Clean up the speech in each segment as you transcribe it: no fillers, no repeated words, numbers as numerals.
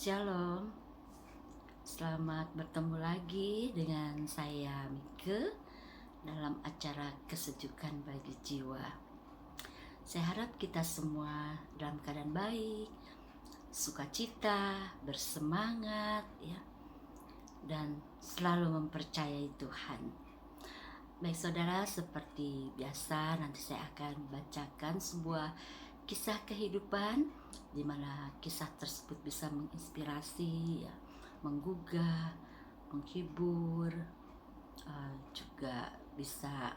Shalom, selamat bertemu lagi dengan saya Mike dalam acara Kesejukan Bagi Jiwa. Saya harap kita semua dalam keadaan baik, sukacita, bersemangat ya, dan selalu mempercayai Tuhan. Baik saudara, seperti biasa nanti saya akan bacakan sebuah kisah kehidupan di mana kisah tersebut bisa menginspirasi, ya, menggugah, menghibur, juga bisa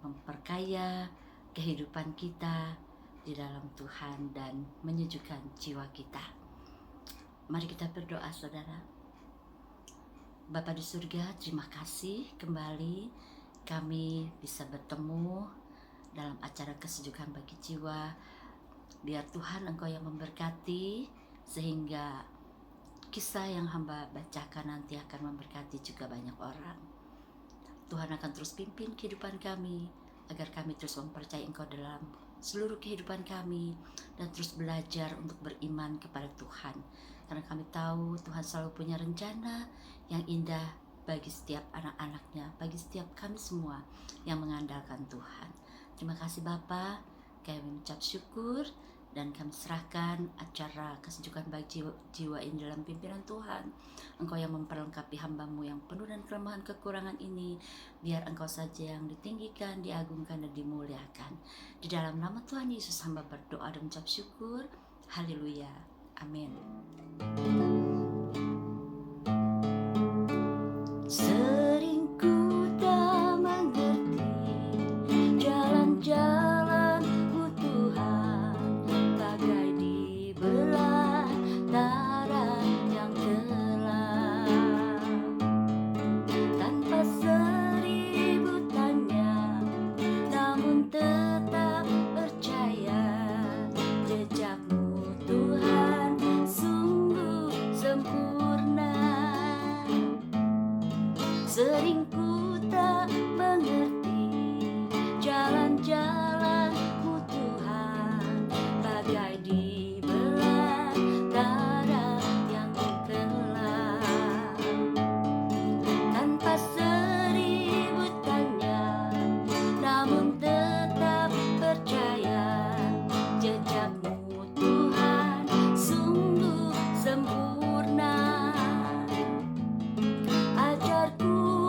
memperkaya kehidupan kita di dalam Tuhan dan menyejukkan jiwa kita. Mari kita berdoa saudara. Bapa di surga, terima kasih kembali kami bisa bertemu dalam acara Kesejukan Bagi Jiwa. Biar Tuhan Engkau yang memberkati, sehingga kisah yang hamba bacakan nanti akan memberkati juga banyak orang. Tuhan akan terus pimpin kehidupan kami, agar kami terus mempercayai Engkau dalam seluruh kehidupan kami, dan terus belajar untuk beriman kepada Tuhan. Karena kami tahu Tuhan selalu punya rencana yang indah bagi setiap anak-anaknya, bagi setiap kami semua yang mengandalkan Tuhan. Terima kasih Bapa, kami mengucap syukur dan kami serahkan acara Kesejukan Bagi Jiwa ini dalam pimpinan Tuhan. Engkau yang memperlengkapi hamba-Mu yang penuh dan kelemahan kekurangan ini. Biar Engkau saja yang ditinggikan, diagungkan dan dimuliakan. Di dalam nama Tuhan Yesus hamba berdoa dan mengucap syukur. Haleluya. Amin. Sering ku tak mengerti jalan-jalan-Mu Tuhan, bagai dibelah darah yang gelap. Tanpa seribu tanya, namun tetap percaya, jejak-Mu Tuhan sungguh sempurna. Sering ku tak mengerti jalan-jalan-Mu Tuhan, bagai dibelah darah yang gelap. Tanpa seribu tanya, namun tetap percaya, jejak-Mu Tuhan sungguh sempurna. Ajarku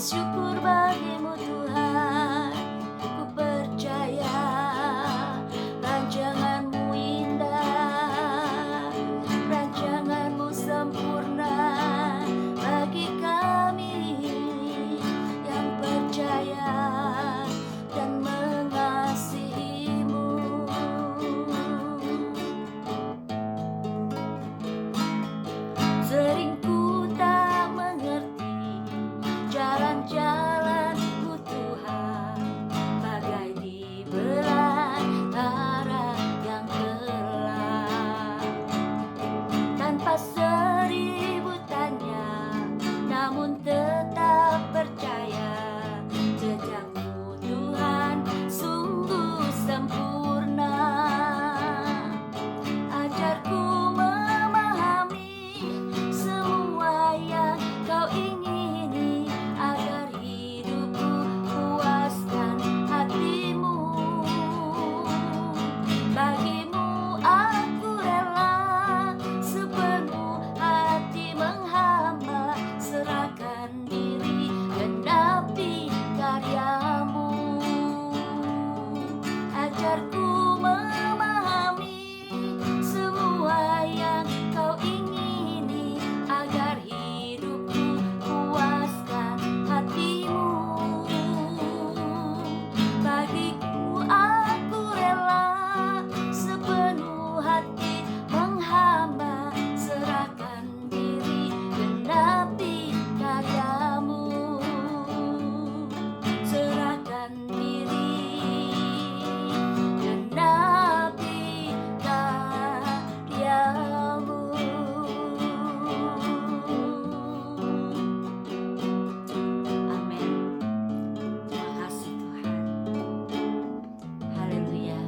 syukur bagimu Tuhan. Ku percaya rancanganmu indah, rancanganmu sempurna bagi kami yang percaya dan mengasihimu. Sering ku tak mengerti jalan-jalanmu Tuhan, bagai di belantara yang gelap. Tanpa seribu tanya, namun tetap percaya jejakmu Tuhan sungguh sempurna. Ajarku memahami semua yang kau ingini, agar hidupku puaskan hatimu. Bagimu aku rela sepenuh hati menghamba, serahkan diri genapi karyamu. Ajarku memahami semua yang kau ingini, agar hidupku puaskan hatimu. Bagiku aku rela sepenuh hati menghamba, serahkan diri genapi karyamu. Serahkan diri genapi karyamu. Amin. Terima kasih Tuhan. Haleluya.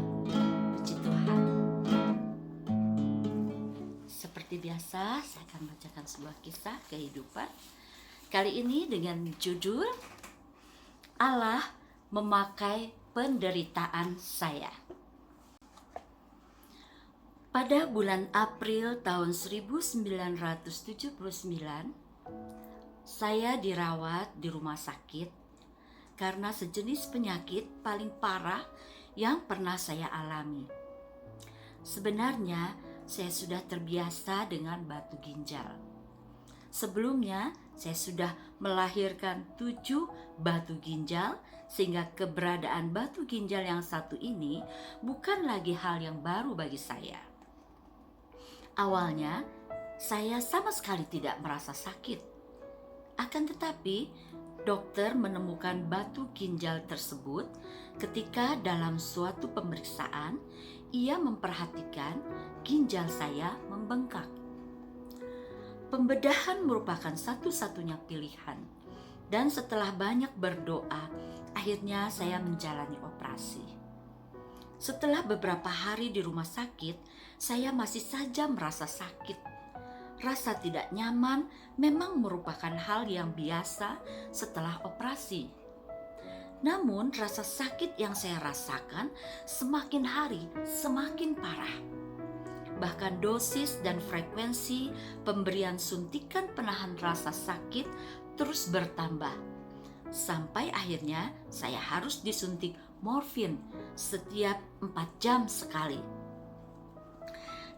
Puji Tuhan. Seperti biasa, saya akan bacakan sebuah kisah kehidupan. Kali ini dengan judul Allah memakai penderitaan saya. Pada bulan April tahun 1979, saya dirawat di rumah sakit karena sejenis penyakit paling parah yang pernah saya alami. Sebenarnya saya sudah terbiasa dengan batu ginjal. Sebelumnya saya sudah melahirkan 7 batu ginjal, sehingga keberadaan batu ginjal yang satu ini bukan lagi hal yang baru bagi saya. Awalnya saya sama sekali tidak merasa sakit. Akan tetapi dokter menemukan batu ginjal tersebut ketika dalam suatu pemeriksaan ia memperhatikan ginjal saya membengkak. Pembedahan merupakan satu-satunya pilihan, dan setelah banyak berdoa, akhirnya saya menjalani operasi. Setelah beberapa hari di rumah sakit, saya masih saja merasa sakit. Rasa tidak nyaman memang merupakan hal yang biasa setelah operasi. Namun rasa sakit yang saya rasakan semakin hari semakin parah. Bahkan dosis dan frekuensi pemberian suntikan penahan rasa sakit terus bertambah. Sampai akhirnya saya harus disuntik morfin setiap 4 jam sekali.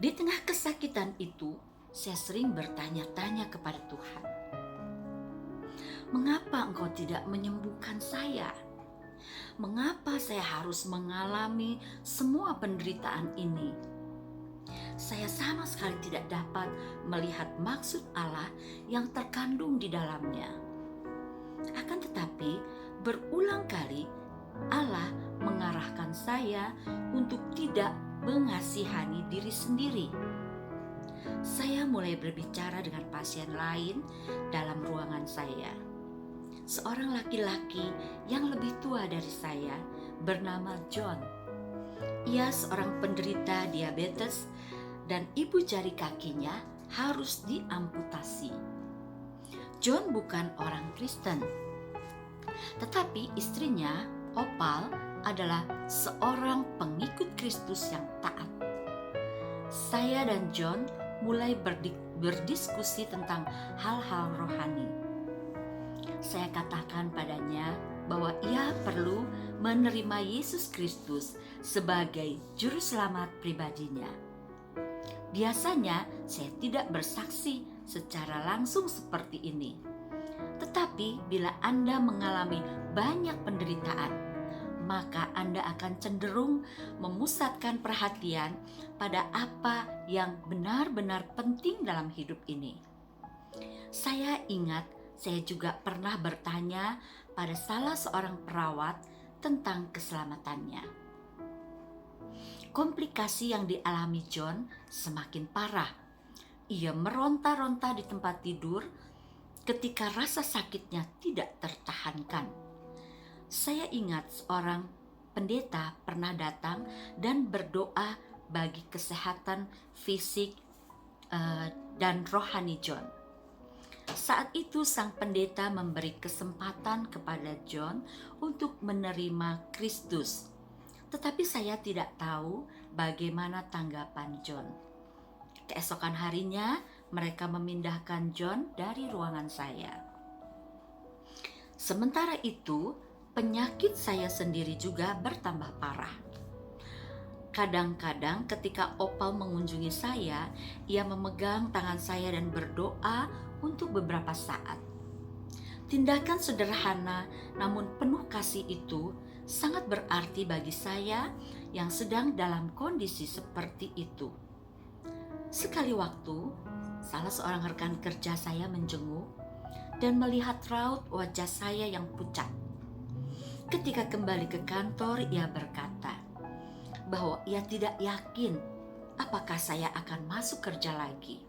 Di tengah kesakitan itu, saya sering bertanya-tanya kepada Tuhan, mengapa Engkau tidak menyembuhkan saya? Mengapa saya harus mengalami semua penderitaan ini? Saya sama sekali tidak dapat melihat maksud Allah yang terkandung di dalamnya. Akan tetapi, berulang kali Allah mengarahkan saya untuk tidak mengasihani diri sendiri. Saya mulai berbicara dengan pasien lain dalam ruangan saya. Seorang laki-laki yang lebih tua dari saya bernama John. Ia seorang penderita diabetes dan ibu jari kakinya harus diamputasi. John bukan orang Kristen, tetapi istrinya, Opal, adalah seorang pengikut Kristus yang taat. Saya dan John mulai berdiskusi tentang hal-hal rohani. Saya katakan padanya bahwa ia perlu menerima Yesus Kristus sebagai juru selamat pribadinya. Biasanya saya tidak bersaksi secara langsung seperti ini. Tetapi bila Anda mengalami banyak penderitaan, maka Anda akan cenderung memusatkan perhatian pada apa yang benar-benar penting dalam hidup ini. Saya ingat saya juga pernah bertanya pada salah seorang perawat tentang keselamatannya. Komplikasi yang dialami John semakin parah. Ia meronta-ronta di tempat tidur ketika rasa sakitnya tidak tertahankan. Saya ingat seorang pendeta pernah datang dan berdoa bagi kesehatan fisik dan rohani John. Saat itu sang pendeta memberi kesempatan kepada John untuk menerima Kristus. Tetapi saya tidak tahu bagaimana tanggapan John. Keesokan harinya mereka memindahkan John dari ruangan saya. Sementara itu, penyakit saya sendiri juga bertambah parah. Kadang-kadang ketika Opal mengunjungi saya, ia memegang tangan saya dan berdoa untuk beberapa saat. Tindakan sederhana namun penuh kasih itu sangat berarti bagi saya yang sedang dalam kondisi seperti itu. Sekali waktu, salah seorang rekan kerja saya menjenguk dan melihat raut wajah saya yang pucat. Ketika kembali ke kantor, ia berkata bahwa ia tidak yakin apakah saya akan masuk kerja lagi.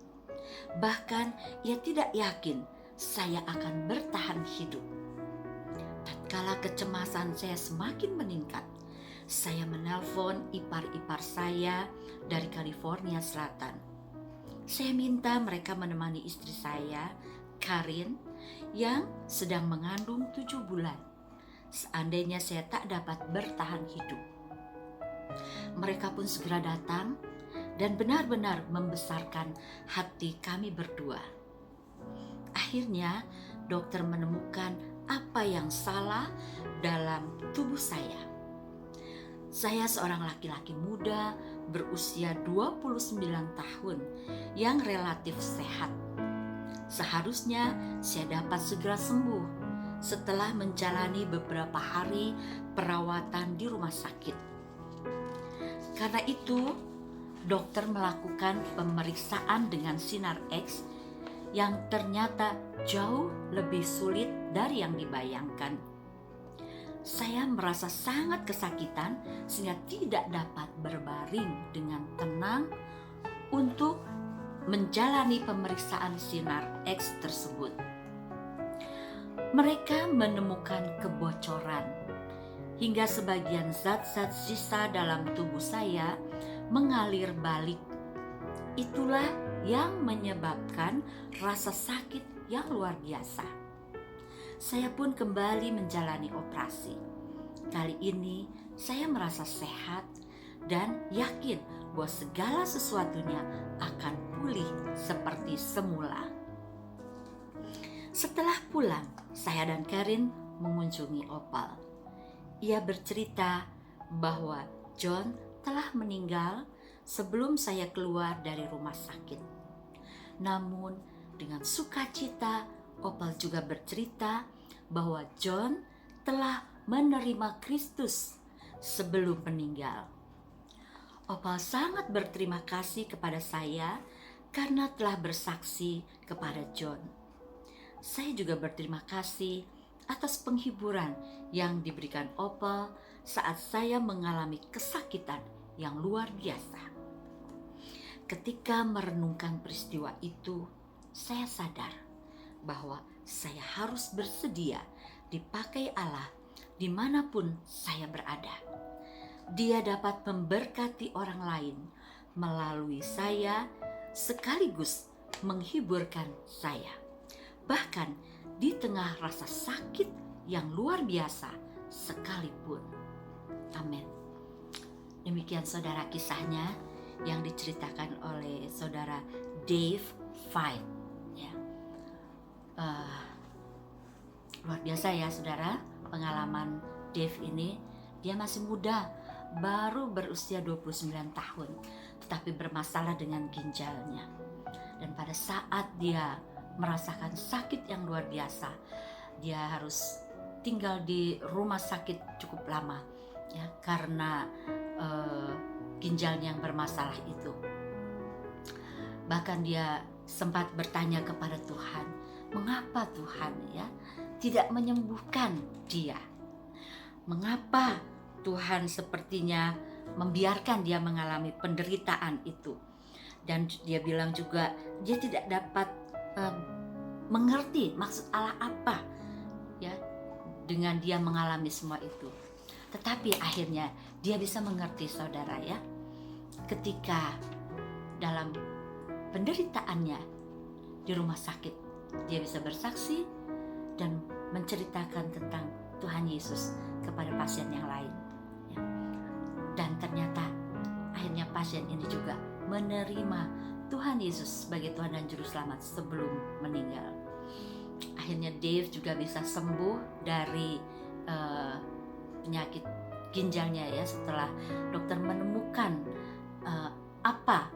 Bahkan ia tidak yakin saya akan bertahan hidup. Tatkala kecemasan saya semakin meningkat, saya menelpon ipar-ipar saya dari California Selatan. Saya minta mereka menemani istri saya, Karin, yang sedang mengandung 7 bulan. Seandainya saya tak dapat bertahan hidup. Mereka pun segera datang dan benar-benar membesarkan hati kami berdua. Akhirnya dokter menemukan apa yang salah dalam tubuh saya. Saya seorang laki-laki muda berusia 29 tahun yang relatif sehat. Seharusnya saya dapat segera sembuh setelah menjalani beberapa hari perawatan di rumah sakit. Karena itu, dokter melakukan pemeriksaan dengan sinar X yang ternyata jauh lebih sulit dari yang dibayangkan. Saya merasa sangat kesakitan sehingga tidak dapat berbaring dengan tenang untuk menjalani pemeriksaan sinar X tersebut. Mereka menemukan kebocoran hingga sebagian zat-zat sisa dalam tubuh saya mengalir balik. Itulah yang menyebabkan rasa sakit yang luar biasa. Saya pun kembali menjalani operasi. Kali ini saya merasa sehat dan yakin bahwa segala sesuatunya akan pulih seperti semula. Setelah pulang, saya dan Karin mengunjungi Opal. Ia bercerita bahwa John telah meninggal sebelum saya keluar dari rumah sakit. Namun dengan sukacita, Opal juga bercerita bahwa John telah menerima Kristus sebelum meninggal. Opal sangat berterima kasih kepada saya karena telah bersaksi kepada John. Saya juga berterima kasih atas penghiburan yang diberikan Opal saat saya mengalami kesakitan yang luar biasa. Ketika merenungkan peristiwa itu, saya sadar bahwa saya harus bersedia dipakai Allah dimanapun saya berada. Dia dapat memberkati orang lain melalui saya sekaligus menghiburkan saya. Bahkan di tengah rasa sakit yang luar biasa sekalipun. Amin. Demikian saudara kisahnya yang diceritakan oleh saudara Dave Fight. Ya. Luar biasa ya saudara, pengalaman Dave ini. Dia masih muda, baru berusia 29 tahun, tetapi bermasalah dengan ginjalnya. Dan pada saat dia merasakan sakit yang luar biasa, dia harus tinggal di rumah sakit cukup lama ya, karena ginjalnya yang bermasalah itu. Bahkan dia sempat bertanya kepada Tuhan, mengapa Tuhan ya tidak menyembuhkan dia? Mengapa Tuhan sepertinya membiarkan dia mengalami penderitaan itu? Dan dia bilang juga dia tidak dapat mengerti maksud Allah apa ya dengan dia mengalami semua itu. Tetapi akhirnya dia bisa mengerti saudara ya, ketika dalam penderitaannya di rumah sakit dia bisa bersaksi dan menceritakan tentang Tuhan Yesus kepada pasien yang lain ya. Dan ternyata akhirnya pasien ini juga menerima Tuhan Yesus sebagai Tuhan dan Juru Selamat sebelum meninggal. Akhirnya Dave juga bisa sembuh dari penyakit ginjalnya ya, setelah dokter menemukan apa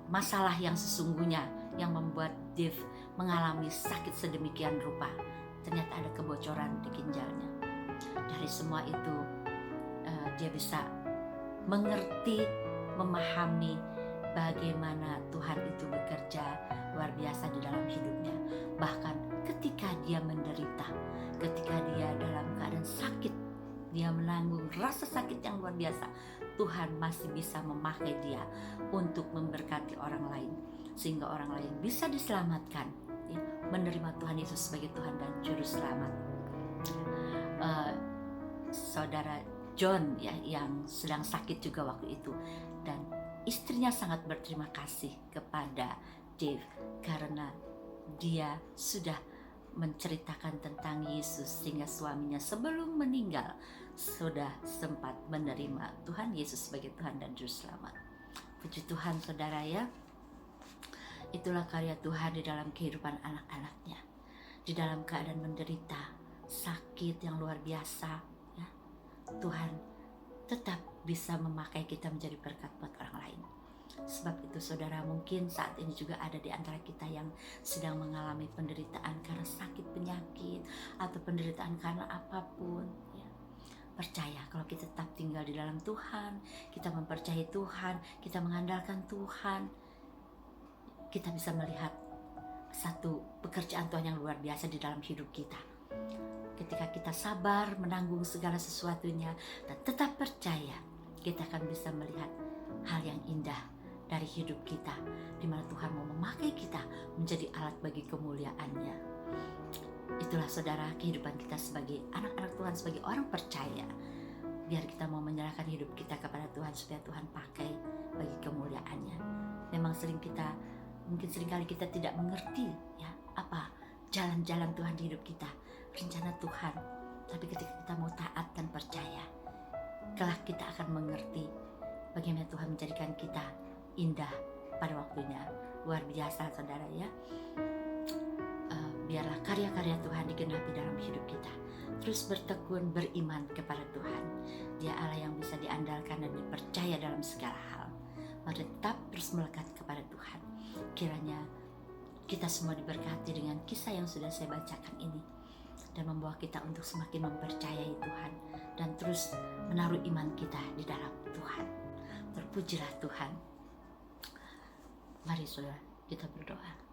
masalah yang sesungguhnya yang membuat Dave mengalami sakit sedemikian rupa. Ternyata ada kebocoran di ginjalnya. Dari semua itu dia bisa mengerti, memahami bagaimana Tuhan itu bekerja luar biasa di dalam hidupnya. Bahkan ketika dia menderita, ketika dia dalam keadaan sakit, dia menanggung rasa sakit yang luar biasa, Tuhan masih bisa memakai dia untuk memberkati orang lain, sehingga orang lain bisa diselamatkan ya, menerima Tuhan Yesus sebagai Tuhan dan Juru Selamat. Saudara John ya, yang sedang sakit juga waktu itu, dan istrinya sangat berterima kasih kepada Dave karena dia sudah menceritakan tentang Yesus, sehingga suaminya sebelum meninggal sudah sempat menerima Tuhan Yesus sebagai Tuhan dan Juru Selamat. Puji Tuhan saudara ya, itulah karya Tuhan di dalam kehidupan anak-anaknya, di dalam keadaan menderita sakit yang luar biasa ya, Tuhan tetap bisa memakai kita menjadi berkat buat orang lain. Sebab itu saudara, mungkin saat ini juga ada di antara kita yang sedang mengalami penderitaan karena sakit penyakit atau penderitaan karena apapun ya. Percaya kalau kita tetap tinggal di dalam Tuhan, kita mempercayai Tuhan, kita mengandalkan Tuhan, kita bisa melihat satu pekerjaan Tuhan yang luar biasa di dalam hidup kita. Ketika kita sabar menanggung segala sesuatunya dan tetap percaya, kita akan bisa melihat hal yang indah dari hidup kita, di mana Tuhan mau memakai kita menjadi alat bagi kemuliaan-Nya. Itulah saudara kehidupan kita sebagai anak-anak Tuhan, sebagai orang percaya. Biar kita mau menyerahkan hidup kita kepada Tuhan supaya Tuhan pakai bagi kemuliaan-Nya. Memang mungkin seringkali kita tidak mengerti ya apa jalan-jalan Tuhan di hidup kita, rencana Tuhan. Tapi ketika kita mau taat dan percaya, kelak kita akan mengerti bagaimana Tuhan menjadikan kita indah pada waktunya. Luar biasa saudara ya. Biarlah karya-karya Tuhan digenapi dalam hidup kita. Terus bertekun beriman kepada Tuhan. Dia Allah yang bisa diandalkan dan dipercaya dalam segala hal. Mari tetap terus melekat kepada Tuhan. Kiranya kita semua diberkati dengan kisah yang sudah saya bacakan ini, dan membawa kita untuk semakin mempercayai Tuhan dan terus menaruh iman kita di dalam Tuhan. Terpujilah Tuhan. Mari saudara, kita berdoa.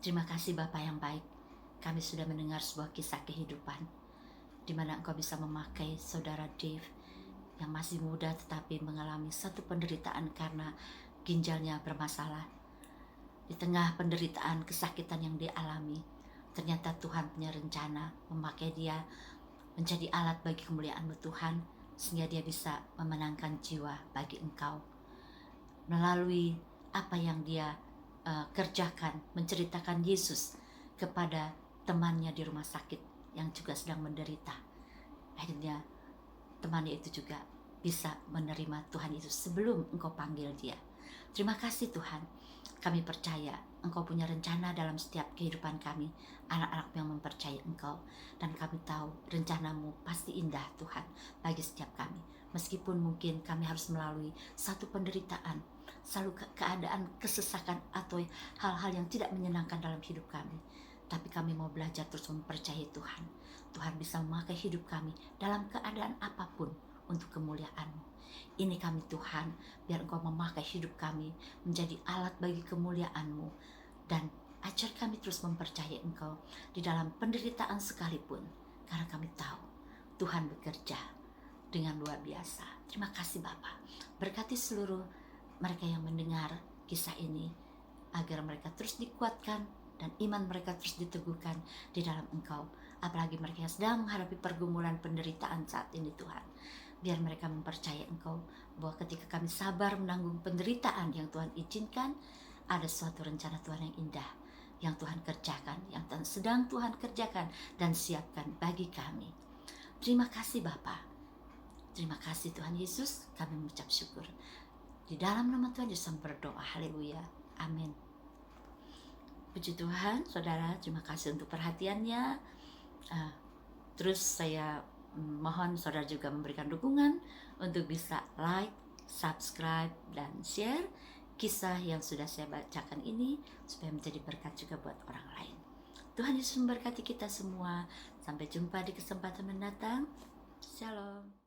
Terima kasih Bapa yang baik, kami sudah mendengar sebuah kisah kehidupan di mana Engkau bisa memakai saudara Dave yang masih muda tetapi mengalami satu penderitaan karena ginjalnya bermasalah. Di tengah penderitaan kesakitan yang dialami, ternyata Tuhan punya rencana memakai dia menjadi alat bagi kemuliaan-Mu Tuhan, sehingga dia bisa memenangkan jiwa bagi Engkau. Melalui apa yang dia kerjakan, menceritakan Yesus kepada temannya di rumah sakit yang juga sedang menderita. Akhirnya temannya itu juga bisa menerima Tuhan Yesus sebelum Engkau panggil dia. Terima kasih Tuhan, kami percaya Engkau punya rencana dalam setiap kehidupan kami, anak-anak yang mempercayai Engkau. Dan kami tahu rencanamu pasti indah Tuhan bagi setiap kami. Meskipun mungkin kami harus melalui satu penderitaan, selalu keadaan kesesakan atau hal-hal yang tidak menyenangkan dalam hidup kami. Tapi kami mau belajar terus mempercayai Tuhan. Tuhan bisa memakai hidup kami dalam keadaan apapun untuk kemuliaan-Mu. Ini kami Tuhan, biar Engkau memakai hidup kami menjadi alat bagi kemuliaan-Mu. Dan ajar kami terus mempercayai Engkau di dalam penderitaan sekalipun. Karena kami tahu Tuhan bekerja dengan luar biasa. Terima kasih Bapa. Berkati seluruh mereka yang mendengar kisah ini, agar mereka terus dikuatkan dan iman mereka terus diteguhkan di dalam Engkau. Apalagi mereka yang sedang menghadapi pergumulan penderitaan saat ini Tuhan. Biar mereka mempercayai Engkau bahwa ketika kami sabar menanggung penderitaan yang Tuhan izinkan, ada suatu rencana Tuhan yang indah yang Tuhan kerjakan, yang sedang Tuhan kerjakan dan siapkan bagi kami. Terima kasih Bapa. Terima kasih Tuhan Yesus, kami mengucap syukur. Di dalam nama Tuhan Yesus berdoa, haleluya, amin. Puji Tuhan, saudara, terima kasih untuk perhatiannya. Terus saya mohon saudara juga memberikan dukungan untuk bisa like, subscribe, dan share kisah yang sudah saya bacakan ini supaya menjadi berkat juga buat orang lain. Tuhan Yesus memberkati kita semua. Sampai jumpa di kesempatan mendatang. Shalom.